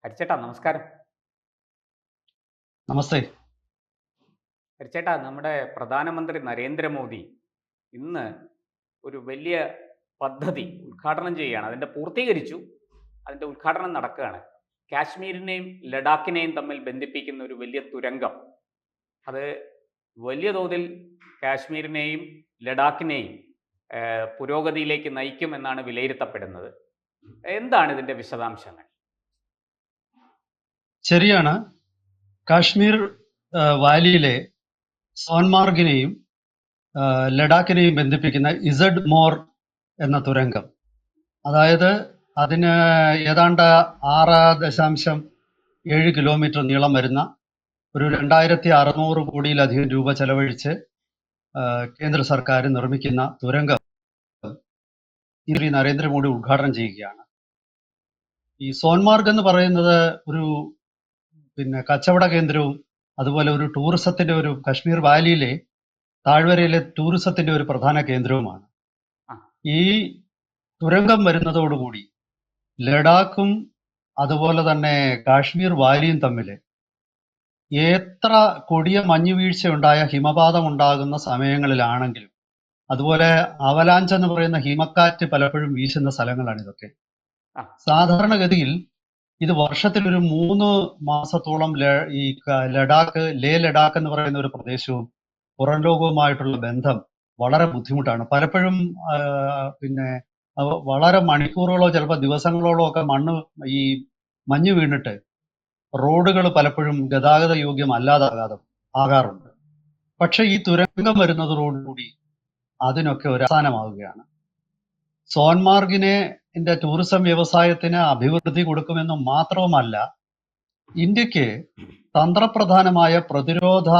ഹരിച്ചേട്ടാ നമസ്കാരം. നമസ്തേ. ഹരിച്ചേട്ടാ, നമ്മുടെ പ്രധാനമന്ത്രി നരേന്ദ്രമോദി ഇന്ന് ഒരു വലിയ പദ്ധതി ഉദ്ഘാടനം ചെയ്യുകയാണ്. അതിൻ്റെ പൂർത്തീകരിച്ചു, അതിൻ്റെ ഉദ്ഘാടനം നടക്കുകയാണ്. കാശ്മീരിനെയും ലഡാക്കിനെയും തമ്മിൽ ബന്ധിപ്പിക്കുന്ന ഒരു വലിയ തുരങ്കം. അത് വലിയ തോതിൽ കാശ്മീരിനെയും ലഡാക്കിനെയും പുരോഗതിയിലേക്ക് നയിക്കുമെന്നാണ് വിലയിരുത്തപ്പെടുന്നത്. എന്താണ് ഇതിൻ്റെ വിശദാംശങ്ങൾ? ശരിയാണ്. കാശ്മീർ വാലിയിലെ സോൻമാർഗിനെയും ലഡാക്കിനെയും ബന്ധിപ്പിക്കുന്ന ഇസഡ് മോർ എന്ന തുരങ്കം, അതായത് അതിന് ഏതാണ്ട് 6.7 കിലോമീറ്റർ നീളം വരുന്ന ഒരു 2600 കോടിയിലധികം രൂപ ചെലവഴിച്ച് കേന്ദ്ര സർക്കാർ നിർമ്മിക്കുന്ന തുരങ്കം ശ്രീ നരേന്ദ്രമോദി ഉദ്ഘാടനം ചെയ്യുകയാണ്. ഈ സോൻമാർഗ് എന്ന് പറയുന്നത് ഒരു കച്ചവട കേന്ദ്രവും അതുപോലെ ഒരു ടൂറിസത്തിന്റെ ഒരു കാശ്മീർ വാലിയിലെ താഴ്വരയിലെ ടൂറിസത്തിന്റെ ഒരു പ്രധാന കേന്ദ്രവുമാണ്. ഈ തുരങ്കം വരുന്നതോടുകൂടി ലഡാക്കും അതുപോലെ തന്നെ കാശ്മീർ വാലിയും തമ്മിൽ എത്ര കൊടിയ മഞ്ഞുവീഴ്ച ഉണ്ടായ ഹിമപാതം ഉണ്ടാകുന്ന സമയങ്ങളിലാണെങ്കിലും, അതുപോലെ അവലാഞ്ച് എന്ന് പറയുന്ന ഹിമക്കാറ്റ് പലപ്പോഴും വീശുന്ന സ്ഥലങ്ങളാണ് ഇതൊക്കെ. സാധാരണഗതിയിൽ ഇത് വർഷത്തിൽ ഒരു 3 മാസത്തോളം ഈ ലഡാക്ക് ലഡാക്ക് എന്ന് പറയുന്ന ഒരു പ്രദേശവും പുറം ലോകവുമായിട്ടുള്ള ബന്ധം വളരെ ബുദ്ധിമുട്ടാണ്. പലപ്പോഴും വളരെ മണിക്കൂറുകളോ ചിലപ്പോൾ ദിവസങ്ങളോളോ ഒക്കെ ഈ മഞ്ഞ് വീണിട്ട് റോഡുകൾ പലപ്പോഴും ഗതാഗത ആകാറുണ്ട്. പക്ഷെ ഈ തുരങ്കം വരുന്നതോടുകൂടി അതിനൊക്കെ ഒരു അവസാനമാവുകയാണ്. സോൻമാർഗിനെ ടൂറിസം വ്യവസായത്തിന് അഭിവൃദ്ധി കൊടുക്കുമെന്ന് മാത്രവുമല്ല, ഇന്ത്യക്ക് തന്ത്രപ്രധാനമായ പ്രതിരോധ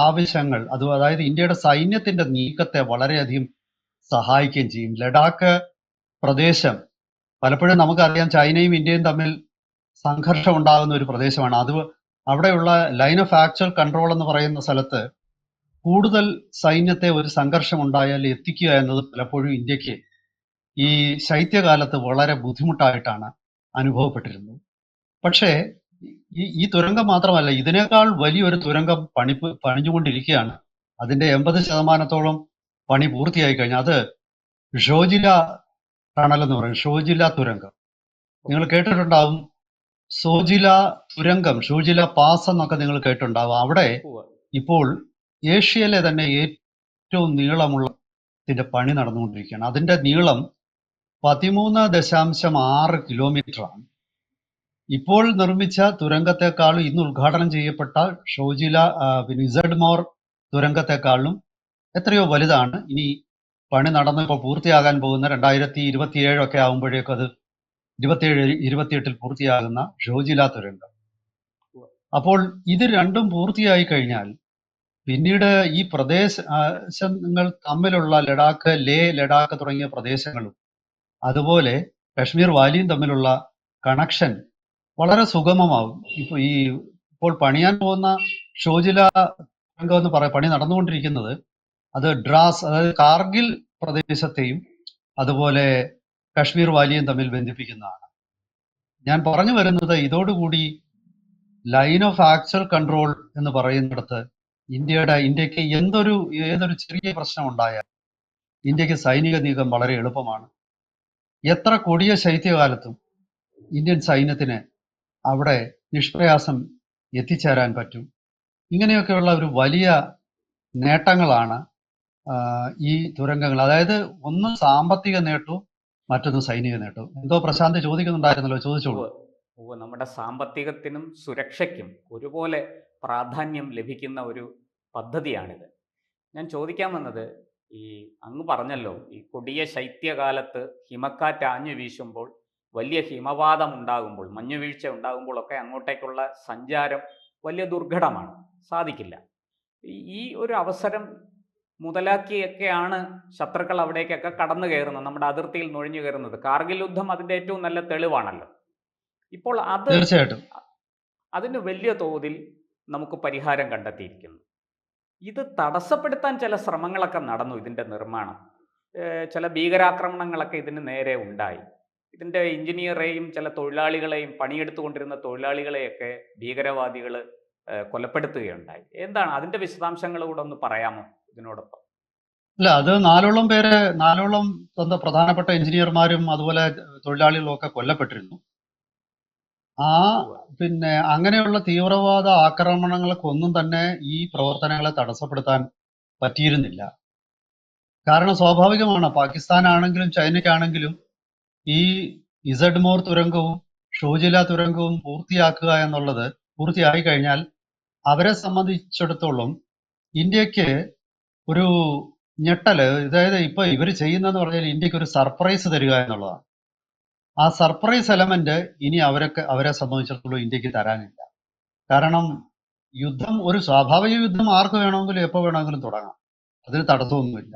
ആവശ്യങ്ങൾ, അതായത് ഇന്ത്യയുടെ സൈന്യത്തിന്റെ നീക്കത്തെ വളരെയധികം സഹായിക്കുകയും ചെയ്യും. ലഡാക്ക് പ്രദേശം പലപ്പോഴും നമുക്കറിയാം, ചൈനയും ഇന്ത്യയും തമ്മിൽ സംഘർഷം ഉണ്ടാകുന്ന ഒരു പ്രദേശമാണ്. അവിടെയുള്ള ലൈൻ ഓഫ് ആക്ച്വൽ കൺട്രോൾ എന്ന് പറയുന്ന സ്ഥലത്ത് കൂടുതൽ സൈന്യത്തെ ഒരു സംഘർഷം ഉണ്ടായാൽ എത്തിക്കുക എന്നത് പലപ്പോഴും ഇന്ത്യക്ക് ഈ ശൈത്യകാലത്ത് വളരെ ബുദ്ധിമുട്ടായിട്ടാണ് അനുഭവപ്പെട്ടിരുന്നത്. പക്ഷേ ഈ തുരങ്കം മാത്രമല്ല, ഇതിനേക്കാൾ വലിയൊരു തുരങ്കം പണിഞ്ഞുകൊണ്ടിരിക്കുകയാണ്. അതിന്റെ 80% പണി പൂർത്തിയായി കഴിഞ്ഞു. അത് ഷോജില ടണൽ എന്ന് പറയും, ഷോജില തുരങ്കം. നിങ്ങൾ കേട്ടിട്ടുണ്ടാവും. ഷോജില തുരങ്കം, ഷോജില പാസ് എന്നൊക്കെ നിങ്ങൾ കേട്ടിട്ടുണ്ടാവും. അവിടെ ഇപ്പോൾ ഏഷ്യയിലെ തന്നെ ഏറ്റവും നീളമുള്ള പണി നടന്നുകൊണ്ടിരിക്കുകയാണ്. അതിന്റെ നീളം 13.6 കിലോമീറ്ററാണ്. ഇപ്പോൾ നിർമ്മിച്ച തുരങ്കത്തെക്കാളും ഇന്ന് ഉദ്ഘാടനം ചെയ്യപ്പെട്ട ഷോജില ഇസഡ് മോർ തുരങ്കത്തെക്കാളും എത്രയോ വലുതാണ്. ഇനി പണി നടന്നിപ്പോൾ പൂർത്തിയാകാൻ പോകുന്ന 2027 ഒക്കെ ആകുമ്പോഴേക്കും അത് 27-28 പൂർത്തിയാകുന്ന ഷോജില തുരങ്കം. അപ്പോൾ ഇത് രണ്ടും പൂർത്തിയായി കഴിഞ്ഞാൽ പിന്നീട് ഈ പ്രദേശങ്ങൾ തമ്മിലുള്ള ലഡാക്ക്, ലഡാക്ക് തുടങ്ങിയ പ്രദേശങ്ങളും അതുപോലെ കശ്മീർ വാലിയും തമ്മിലുള്ള കണക്ഷൻ വളരെ സുഗമമാവും. ഇപ്പോൾ പണിയാൻ പോകുന്ന ഷോജില തുരങ്കം എന്ന് പണി നടന്നുകൊണ്ടിരിക്കുന്നത് അത് ഡ്രാസ്, അതായത് കാർഗിൽ പ്രദേശത്തെയും അതുപോലെ കശ്മീർ വാലിയും തമ്മിൽ ബന്ധിപ്പിക്കുന്നതാണ്. ഞാൻ പറഞ്ഞു വരുന്നത്, ഇതോടുകൂടി ലൈൻ ഓഫ് ആക്ച്വൽ കൺട്രോൾ എന്ന് പറയുന്നിടത്ത് ഇന്ത്യക്ക് ഏതൊരു ചെറിയ പ്രശ്നം ഉണ്ടായാൽ ഇന്ത്യക്ക് സൈനിക നീക്കം വളരെ എളുപ്പമാണ്. എത്ര കൊടിയ ശൈത്യകാലത്തും ഇന്ത്യൻ സൈന്യത്തിന് അവിടെ നിഷ്പ്രയാസം എത്തിച്ചേരാൻ പറ്റും. ഇങ്ങനെയൊക്കെയുള്ള ഒരു വലിയ നേട്ടങ്ങളാണ് ഈ തുരങ്കങ്ങൾ. അതായത് ഒന്ന് സാമ്പത്തിക നേട്ടവും മറ്റൊന്ന് സൈനിക നേട്ടവും. എന്തോ പ്രശാന്ത് ചോദിക്കുന്നുണ്ടായിരുന്നല്ലോ, ചോദിച്ചോളൂ. നമ്മുടെ സാമ്പത്തികത്തിനും സുരക്ഷയ്ക്കും ഒരുപോലെ പ്രാധാന്യം ലഭിക്കുന്ന ഒരു പദ്ധതിയാണിത്. ഞാൻ ചോദിക്കാൻ വന്നത്, ഈ അങ്ങ് പറഞ്ഞല്ലോ, ഈ കൊടിയ ശൈത്യകാലത്ത് ഹിമക്കാറ്റ് ആഞ്ഞു വീശുമ്പോൾ, വലിയ ഹിമപാതം ഉണ്ടാകുമ്പോൾ, മഞ്ഞുവീഴ്ച ഉണ്ടാകുമ്പോഴൊക്കെ അങ്ങോട്ടേക്കുള്ള സഞ്ചാരം വലിയ ദുർഘടമാണ്, സാധിക്കില്ല. ഈ ഒരു അവസരം മുതലാക്കിയൊക്കെയാണ് ശത്രുക്കൾ അവിടേക്കൊക്കെ കടന്നു കയറുന്നത്, നമ്മുടെ അതിർത്തിയിൽ നുഴഞ്ഞു കയറുന്നത്. കാർഗിൽ യുദ്ധം അതിൻ്റെ ഏറ്റവും നല്ല തെളിവാണല്ലോ. ഇപ്പോൾ തീർച്ചയായിട്ടും അതിന് വലിയ തോതിൽ നമുക്ക് പരിഹാരം കണ്ടെത്തിയിരിക്കുന്നു. ഇത് തടസ്സപ്പെടുത്താൻ ചില ശ്രമങ്ങളൊക്കെ നടന്നു. ഇതിൻ്റെ നിർമ്മാണം, ചില ഭീകരാക്രമണങ്ങളൊക്കെ ഇതിന് നേരെ ഉണ്ടായി. ഇതിൻ്റെ എഞ്ചിനീയറെയും ചില തൊഴിലാളികളെയും പണിയെടുത്തുകൊണ്ടിരുന്ന തൊഴിലാളികളെയൊക്കെ ഭീകരവാദികൾ കൊലപ്പെടുത്തുകയുണ്ടായി. എന്താണ് അതിൻ്റെ വിശദാംശങ്ങൾ കൂടെ ഒന്ന് പറയാമോ ഇതിനോടൊപ്പം? അല്ല, അത് നാലോളം സ്വന്തം പ്രധാനപ്പെട്ട എഞ്ചിനീയർമാരും അതുപോലെ തൊഴിലാളികളും ഒക്കെ കൊല്ലപ്പെട്ടിരുന്നു. ആ ഉവ്വ്. പിന്നെ അങ്ങനെയുള്ള തീവ്രവാദ ആക്രമണങ്ങൾക്കൊന്നും തന്നെ ഈ പ്രവർത്തനങ്ങളെ തടസ്സപ്പെടുത്താൻ പറ്റിയിരുന്നില്ല. കാരണം സ്വാഭാവികമാണ്, പാകിസ്ഥാനാണെങ്കിലും ചൈനയ്ക്കാണെങ്കിലും ഈ ഇസഡ്മോർ തുരങ്കവും ഷോജില തുരങ്കവും പൂർത്തിയായി കഴിഞ്ഞാൽ അവരെ സംബന്ധിച്ചിടത്തോളം ഇന്ത്യക്ക് ഒരു ഞെട്ടല്, അതായത് ഇപ്പൊ ഇവര് ചെയ്യുന്നതെന്ന് പറഞ്ഞാൽ ഇന്ത്യക്ക് ഒരു സർപ്രൈസ് തരിക എന്നുള്ളതാണ്. ആ സർപ്രൈസ് എലമെന്റ് ഇനി അവരെ സംബന്ധിച്ചിടത്തോളം ഇന്ത്യക്ക് തരാനില്ല. കാരണം ഒരു സ്വാഭാവിക യുദ്ധം ആർക്ക് വേണമെങ്കിലും എപ്പോൾ വേണമെങ്കിലും തുടങ്ങാം, അതിന് തടസ്സമൊന്നുമില്ല.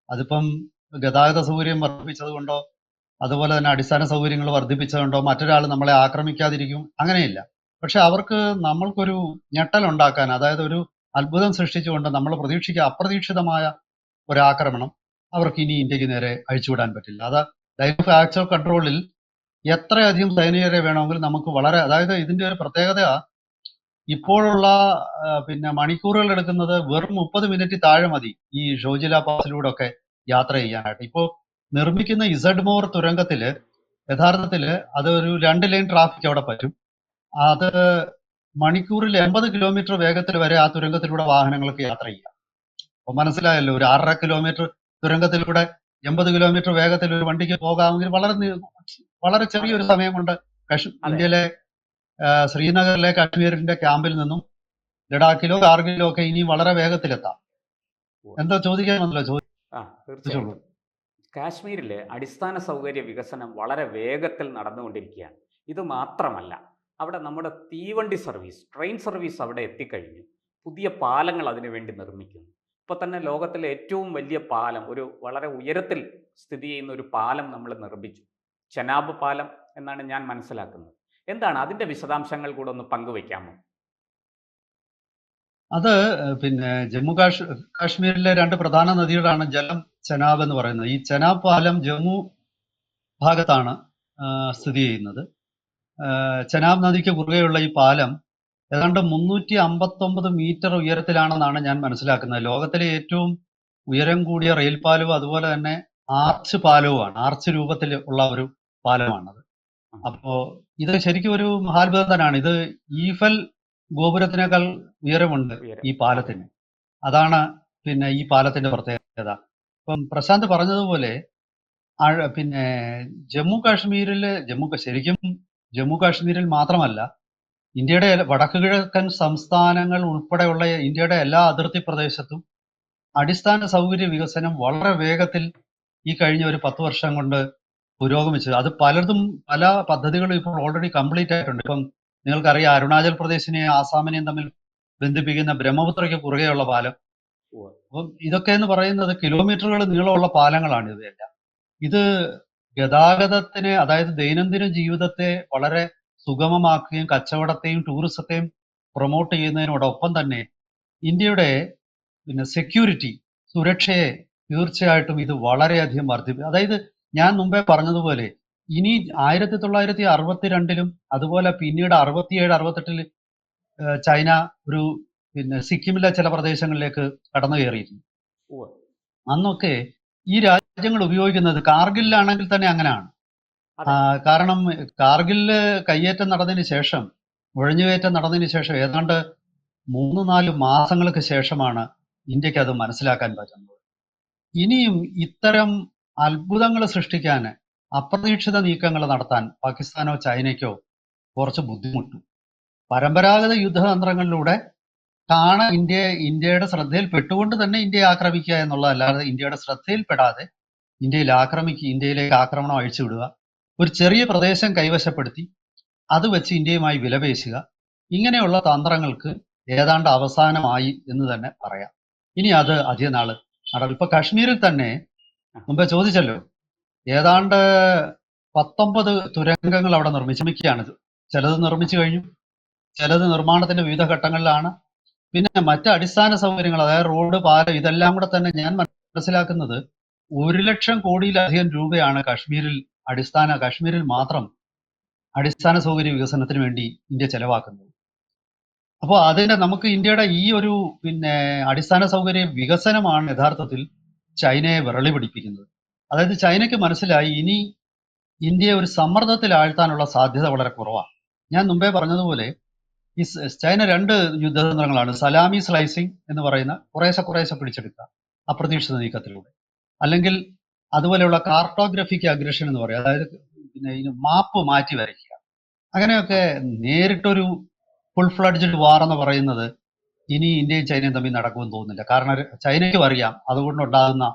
അതിപ്പം ഗതാഗത സൗകര്യം വർദ്ധിപ്പിച്ചത് കൊണ്ടോ അതുപോലെ തന്നെ അടിസ്ഥാന സൗകര്യങ്ങൾ വർദ്ധിപ്പിച്ചതുകൊണ്ടോ മറ്റൊരാൾ നമ്മളെ ആക്രമിക്കാതിരിക്കും, അങ്ങനെയില്ല. പക്ഷെ അവർക്ക് നമ്മൾക്കൊരു ഞെട്ടലുണ്ടാക്കാൻ, അതായത് ഒരു അത്ഭുതം സൃഷ്ടിച്ചുകൊണ്ട് നമ്മൾ അപ്രതീക്ഷിതമായ ഒരാക്രമണം അവർക്ക് ഇനി ഇന്ത്യക്ക് നേരെ അഴിച്ചുവിടാൻ പറ്റില്ല. അത് ലൈൻ ഓഫ് ആക്ച്വൽ കൺട്രോളിൽ എത്രയധികം സൈനികരെ വേണമെങ്കിലും നമുക്ക് അതായത് ഇതിന്റെ ഒരു പ്രത്യേകത ഇപ്പോഴുള്ള പിന്നെ മണിക്കൂറുകൾ എടുക്കുന്നത് വെറും 30 മിനിറ്റ് താഴെ മതി ഈ ഷോജില പാസിലൂടെ ഒക്കെ യാത്ര ചെയ്യാനായിട്ട്. ഇപ്പോൾ നിർമ്മിക്കുന്ന ഇസഡ്മോർ തുരങ്കത്തില് യഥാർത്ഥത്തില് അത് ഒരു 2 ലൈൻ ട്രാഫിക് അവിടെ പറ്റും. അത് മണിക്കൂറിൽ 80 കിലോമീറ്റർ വേഗത്തിൽ വരെ ആ തുരങ്കത്തിലൂടെ വാഹനങ്ങൾക്ക് യാത്ര ചെയ്യാം. അപ്പൊ മനസ്സിലായല്ലോ, ഒരു 6.5 കിലോമീറ്റർ തുരങ്കത്തിലൂടെ 80 കിലോമീറ്റർ വേഗത്തിൽ ഒരു വണ്ടിക്ക് പോകാമെങ്കിൽ വളരെ ചെറിയൊരു സമയം കൊണ്ട് അതെ. ഇന്ത്യയിലെ ശ്രീനഗറിലെ കാശ്മീരിന്റെ ക്യാമ്പിൽ നിന്നും ലഡാക്കിലോ കാർഗിലോ ഒക്കെ ഇനി വളരെ വേഗത്തിലെത്താം. എന്താ ചോദിക്കാമെന്നല്ലോ, ആ തീർച്ചയായിട്ടും. കാശ്മീരിലെ അടിസ്ഥാന സൗകര്യ വികസനം വളരെ വേഗത്തിൽ നടന്നുകൊണ്ടിരിക്കുകയാണ്. ഇത് മാത്രമല്ല, അവിടെ നമ്മുടെ തീവണ്ടി സർവീസ്, ട്രെയിൻ സർവീസ് അവിടെ എത്തിക്കഴിഞ്ഞു. പുതിയ പാലങ്ങൾ അതിനുവേണ്ടി നിർമ്മിക്കുന്നു. ഇപ്പോൾ തന്നെ ലോകത്തിലെ ഏറ്റവും വലിയ പാലം, ഒരു വളരെ ഉയരത്തിൽ സ്ഥിതി ചെയ്യുന്ന ഒരു പാലം നമ്മൾ നിർമ്മിച്ചു. ചെനാബ് പാലം എന്നാണ് ഞാൻ മനസ്സിലാക്കുന്നത്. എന്താണ് അതിൻ്റെ വിശദാംശങ്ങൾ കൂടെ ഒന്ന് പങ്കുവയ്ക്കാമോ? അത് പിന്നെ കാശ്മീരിലെ 2 പ്രധാന നദികളാണ് ജലം, ചെനാബ് എന്ന് പറയുന്നത്. ഈ ചെനാബ് പാലം ജമ്മു ഭാഗത്താണ് സ്ഥിതി ചെയ്യുന്നത്. ചെനാബ് നദിക്ക് കുറുകെയുള്ള ഈ പാലം ഏതാണ്ട് 359 മീറ്റർ ഉയരത്തിലാണെന്നാണ് ഞാൻ മനസ്സിലാക്കുന്നത്. ലോകത്തിലെ ഏറ്റവും ഉയരം കൂടിയ റെയിൽ പാലവും അതുപോലെ തന്നെ ആർച്ച് പാലവുമാണ്. ആർച്ച് രൂപത്തിൽ ഉള്ള ഒരു പാലമാണത്. അപ്പോ ഇത് ശരിക്കും ഒരു മഹാത്ഭുതം തന്നെയാണ്. ഇത് ഈഫൽ ഗോപുരത്തിനേക്കാൾ ഉയരമുണ്ട് ഈ പാലത്തിന്. അതാണ് പിന്നെ ഈ പാലത്തിന്റെ പ്രത്യേകത. ഇപ്പം പ്രശാന്ത് പറഞ്ഞതുപോലെ പിന്നെ ശരിക്കും ജമ്മു കാശ്മീരിൽ മാത്രമല്ല, ഇന്ത്യയുടെ വടക്കു കിഴക്കൻ സംസ്ഥാനങ്ങൾ ഉൾപ്പെടെയുള്ള ഇന്ത്യയുടെ എല്ലാ അതിർത്തി പ്രദേശത്തും അടിസ്ഥാന സൗകര്യ വികസനം വളരെ വേഗത്തിൽ ഈ കഴിഞ്ഞ ഒരു 10 വർഷം കൊണ്ട് പുരോഗമിച്ചു. അത് പല പദ്ധതികളും ഇപ്പോൾ ഓൾറെഡി കംപ്ലീറ്റ് ആയിട്ടുണ്ട്. ഇപ്പം നിങ്ങൾക്കറിയാം, അരുണാചൽ പ്രദേശിനെയും ആസാമിനെയും തമ്മിൽ ബന്ധിപ്പിക്കുന്ന ബ്രഹ്മപുത്രയ്ക്ക് കുറുകെയുള്ള പാലം. അപ്പം ഇതൊക്കെ എന്ന് പറയുന്നത് കിലോമീറ്ററുകൾ നീളമുള്ള പാലങ്ങളാണ് ഇതെല്ലാം. ഇത് ഗതാഗതത്തിന്, അതായത് ദൈനംദിന ജീവിതത്തെ വളരെ സുഗമമാക്കുകയും കച്ചവടത്തെയും ടൂറിസത്തെയും പ്രൊമോട്ട് ചെയ്യുന്നതിനോടൊപ്പം തന്നെ ഇന്ത്യയുടെ പിന്നെ സുരക്ഷയെ തീർച്ചയായിട്ടും ഇത് വളരെയധികം വർദ്ധിപ്പിക്കും. അതായത് ഞാൻ മുമ്പേ പറഞ്ഞതുപോലെ ഇനി 1962 അതുപോലെ പിന്നീട് 67, 68 ചൈന ഒരു പിന്നെ സിക്കിമിലെ ചില പ്രദേശങ്ങളിലേക്ക് കടന്നു കയറിയിരുന്നു. അന്നൊക്കെ ഈ രാജ്യങ്ങൾ ഉപയോഗിക്കുന്നത്, കാർഗിലിലാണെങ്കിൽ തന്നെ അങ്ങനെയാണ്. കാരണം കാർഗിലില് കയ്യേറ്റം നടന്നതിന് ശേഷം, നുഴഞ്ഞുകയറ്റം നടന്നതിന് ശേഷം ഏതാണ്ട് 3-4 മാസങ്ങൾക്ക് ശേഷമാണ് ഇന്ത്യക്ക് അത് മനസ്സിലാക്കാൻ പറ്റുന്നത്. ഇനിയും ഇത്തരം അത്ഭുതങ്ങൾ സൃഷ്ടിക്കാൻ, അപ്രതീക്ഷിത നീക്കങ്ങൾ നടത്താൻ പാകിസ്ഥാനോ ചൈനയ്ക്കോ കുറച്ച് ബുദ്ധിമുട്ടും. പരമ്പരാഗത യുദ്ധതന്ത്രങ്ങളിലൂടെ ഇന്ത്യയുടെ ശ്രദ്ധയിൽ പെട്ടുകൊണ്ട് തന്നെ ഇന്ത്യയെ ആക്രമിക്കുക എന്നുള്ളതല്ലാതെ ഇന്ത്യയുടെ ശ്രദ്ധയിൽപ്പെടാതെ ഇന്ത്യയിലേക്ക് ആക്രമണം അഴിച്ചുവിടുക, ഒരു ചെറിയ പ്രദേശം കൈവശപ്പെടുത്തി അത് വെച്ച് ഇന്ത്യയുമായി വിലപേശുക, ഇങ്ങനെയുള്ള തന്ത്രങ്ങൾക്ക് ഏതാണ്ട് അവസാനമായി എന്ന് തന്നെ പറയാം. ഇനി അത് അധിക നാള് നടക്കും. ഇപ്പൊ കാശ്മീരിൽ തന്നെ മുമ്പേ ചോദിച്ചല്ലോ, ഏതാണ്ട് 19 തുരങ്കങ്ങൾ അവിടെ നിർമ്മിക്കുകയാണ്. ചിലത് നിർമ്മിച്ചു കഴിഞ്ഞു, ചിലത് നിർമ്മാണത്തിന്റെ വിവിധ ഘട്ടങ്ങളിലാണ്. പിന്നെ മറ്റ് അടിസ്ഥാന സൗകര്യങ്ങൾ, അതായത് റോഡ്, പാലം, ഇതെല്ലാം കൂടെ തന്നെ ഞാൻ മനസ്സിലാക്കുന്നത് 1 ലക്ഷം കോടിയിലധികം രൂപയാണ് കാശ്മീരിൽ കാശ്മീരിൽ മാത്രം അടിസ്ഥാന സൗകര്യ വികസനത്തിന് വേണ്ടി ഇന്ത്യ ചെലവാക്കുന്നത്. അപ്പോൾ നമുക്ക് ഇന്ത്യയുടെ ഈ ഒരു അടിസ്ഥാന സൗകര്യ വികസനമാണ് യഥാർത്ഥത്തിൽ ചൈനയെ വിറളി പിടിപ്പിക്കുന്നത്. അതായത് ചൈനയ്ക്ക് മനസ്സിലായി ഇനി ഇന്ത്യയെ ഒരു സമ്മർദ്ദത്തിൽ ആഴ്ത്താനുള്ള സാധ്യത വളരെ കുറവാണ്. ഞാൻ മുമ്പേ പറഞ്ഞതുപോലെ ഈ ചൈന രണ്ട് യുദ്ധതന്ത്രങ്ങളാണ്. സലാമി സ്ലൈസിങ് എന്ന് പറയുന്ന കുറേശ്ശെ പിടിച്ചെടുക്കുക അപ്രതീക്ഷിത നീക്കത്തിലൂടെ, അല്ലെങ്കിൽ അതുപോലെയുള്ള കാർട്ടോഗ്രഫിക് അഗ്രഷൻ എന്ന് പറയും, അതായത് ഈ മാപ്പ് മാറ്റി വരയ്ക്കുക. അങ്ങനെയൊക്കെ നേരിട്ടൊരു ഫുൾ ഫ്ലഡ്ജ്ഡ് വാർ എന്ന് പറയുന്നത് ഇനി ഇന്ത്യയും ചൈനയും തമ്മിൽ നടക്കുമെന്ന് തോന്നുന്നില്ല. കാരണം ചൈനയ്ക്കും അറിയാം അതുകൊണ്ടുണ്ടാകുന്ന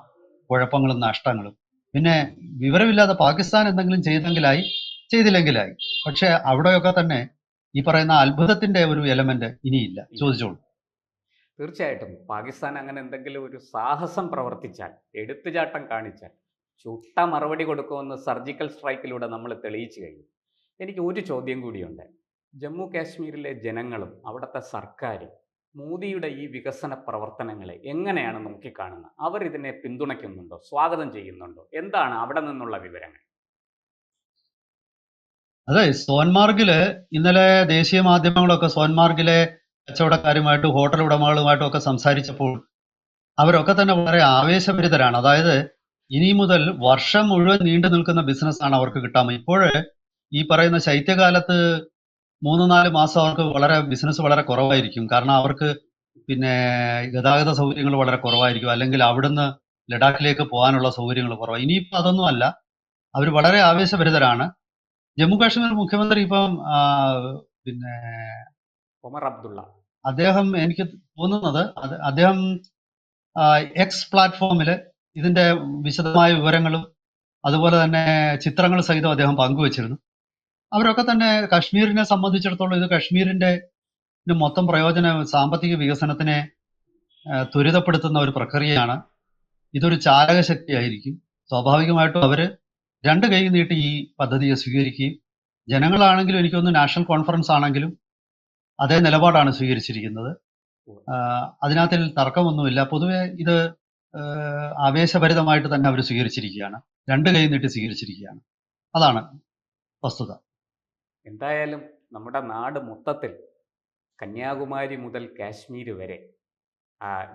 കുഴപ്പങ്ങളും നഷ്ടങ്ങളും. പിന്നെ വിവരമില്ലാതെ പാകിസ്ഥാൻ എന്തെങ്കിലും ചെയ്തില്ലെങ്കിലായി. പക്ഷെ അവിടെയൊക്കെ തന്നെ ഈ പറയുന്ന അത്ഭുതത്തിന്റെ ഒരു എലമെന്റ് ഇനിയില്ല. ചോദിച്ചോളൂ. തീർച്ചയായിട്ടും പാകിസ്ഥാൻ അങ്ങനെ എന്തെങ്കിലും ഒരു സാഹസം പ്രവർത്തിച്ചാൽ, എടുത്തുചാട്ടം കാണിച്ചാൽ ചുട്ട മറുപടി കൊടുക്കുമെന്ന് സർജിക്കൽ സ്ട്രൈക്കിലൂടെ നമ്മൾ തെളിയിച്ചു കഴിഞ്ഞു. എനിക്ക് ഒരു ചോദ്യം കൂടിയുണ്ട്. ജമ്മു കാശ്മീരിലെ ജനങ്ങളും അവിടുത്തെ സർക്കാരും മോദിയുടെ ഈ വികസന പ്രവർത്തനങ്ങളെ എങ്ങനെയാണ് നോക്കിക്കാണുന്നത്? അവർ ഇതിനെ പിന്തുണയ്ക്കുന്നുണ്ടോ, സ്വാഗതം ചെയ്യുന്നുണ്ടോ? എന്താണ് അവിടെ നിന്നുള്ള വിവരങ്ങൾ? അതെ, സോൻമാർഗില് ഇന്നലെ ദേശീയ മാധ്യമങ്ങളൊക്കെ സോൻമാർഗിലെ കച്ചവടക്കാരുമായിട്ട് ഹോട്ടൽ ഉടമകളുമായിട്ടും ഒക്കെ സംസാരിച്ചപ്പോൾ അവരൊക്കെ തന്നെ വളരെ ആവേശഭരിതരാണ്. അതായത് ഇനി മുതൽ വർഷം മുഴുവൻ നീണ്ടു നിൽക്കുന്ന ബിസിനസ്സാണ് അവർക്ക് കിട്ടാൻ. ഇപ്പോഴ് ഈ പറയുന്ന ശൈത്യകാലത്ത് 3-4 മാസം അവർക്ക് ബിസിനസ് വളരെ കുറവായിരിക്കും. കാരണം അവർക്ക് ഗതാഗത സൗകര്യങ്ങൾ വളരെ കുറവായിരിക്കും, അല്ലെങ്കിൽ അവിടുന്ന് ലഡാക്കിലേക്ക് പോകാനുള്ള സൗകര്യങ്ങൾ കുറവാണ്. ഇനിയിപ്പോൾ അതൊന്നും അല്ല, അവർ വളരെ ആവേശഭരിതരാണ്. ജമ്മു കാശ്മീർ മുഖ്യമന്ത്രി ഇപ്പം ഒമർ അബ്ദുള്ള അദ്ദേഹം, എനിക്ക് തോന്നുന്നത് അദ്ദേഹം എക്സ് പ്ലാറ്റ്ഫോമിൽ ഇതിന്റെ വിശദമായ വിവരങ്ങളും അതുപോലെ തന്നെ ചിത്രങ്ങൾ സഹിതം അദ്ദേഹം പങ്കുവച്ചിരുന്നു. അവരൊക്കെ തന്നെ കശ്മീരിനെ സംബന്ധിച്ചിടത്തോളം ഇത് കശ്മീരിന്റെ മൊത്തം സാമ്പത്തിക വികസനത്തിനെ ത്വരിതപ്പെടുത്തുന്ന ഒരു പ്രക്രിയയാണ്. ഇതൊരു ചാലകശക്തിയായിരിക്കും. സ്വാഭാവികമായിട്ടും അവര് രണ്ട് കൈ നീട്ടി ഈ പദ്ധതിയെ സ്വീകരിക്കുകയും, ജനങ്ങളാണെങ്കിലും എനിക്കൊന്ന് നാഷണൽ കോൺഫറൻസ് ആണെങ്കിലും അതേ നിലപാടാണ് സ്വീകരിച്ചിരിക്കുന്നത്. അതിനകത്തിൽ തർക്കമൊന്നുമില്ല. പൊതുവെ ഇത് ആവേശഭരിതമായിട്ട് തന്നെ അവർ സ്വീകരിച്ചിരിക്കുകയാണ്, രണ്ട് കൈ നീട്ടി സ്വീകരിച്ചിരിക്കുകയാണ്. അതാണ് വസ്തുത. എന്തായാലും നമ്മുടെ നാട് മൊത്തത്തിൽ കന്യാകുമാരി മുതൽ കാശ്മീർ വരെ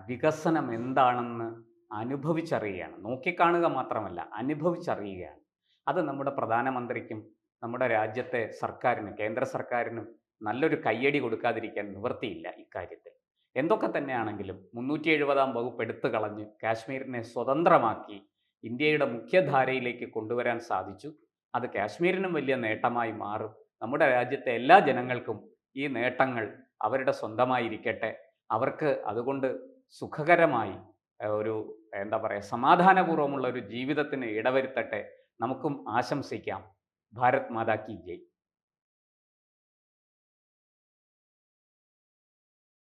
വികസനം എന്താണെന്ന് അനുഭവിച്ചറിയുകയാണ്. നോക്കിക്കാണുക മാത്രമല്ല, അനുഭവിച്ചറിയുകയാണ്. അത് നമ്മുടെ പ്രധാനമന്ത്രിക്കും നമ്മുടെ രാജ്യത്തെ സർക്കാരിനും കേന്ദ്ര സർക്കാരിനും നല്ലൊരു കയ്യടി കൊടുക്കാതിരിക്കാൻ നിവൃത്തിയില്ല ഇക്കാര്യത്തിൽ. എന്തൊക്കെ തന്നെയാണെങ്കിലും 370-ാം വകുപ്പ് എടുത്തു കളഞ്ഞ് കാശ്മീരിനെ സ്വതന്ത്രമാക്കി ഇന്ത്യയുടെ മുഖ്യധാരയിലേക്ക് കൊണ്ടുവരാൻ സാധിച്ചു. അത് കാശ്മീരിനും വലിയ നേട്ടമായി മാറും. നമ്മുടെ രാജ്യത്തെ എല്ലാ ജനങ്ങൾക്കും ഈ നേട്ടങ്ങൾ അവരുടെ സ്വന്തമായിരിക്കട്ടെ. അവർക്ക് അതുകൊണ്ട് സുഖകരമായി ഒരു സമാധാനപൂർവ്വമുള്ള ഒരു ജീവിതത്തിന് ഇടവരുത്തട്ടെ. നമുക്കും ആശംസിക്കാം. ഭാരത് മാതാ കി ജയ്.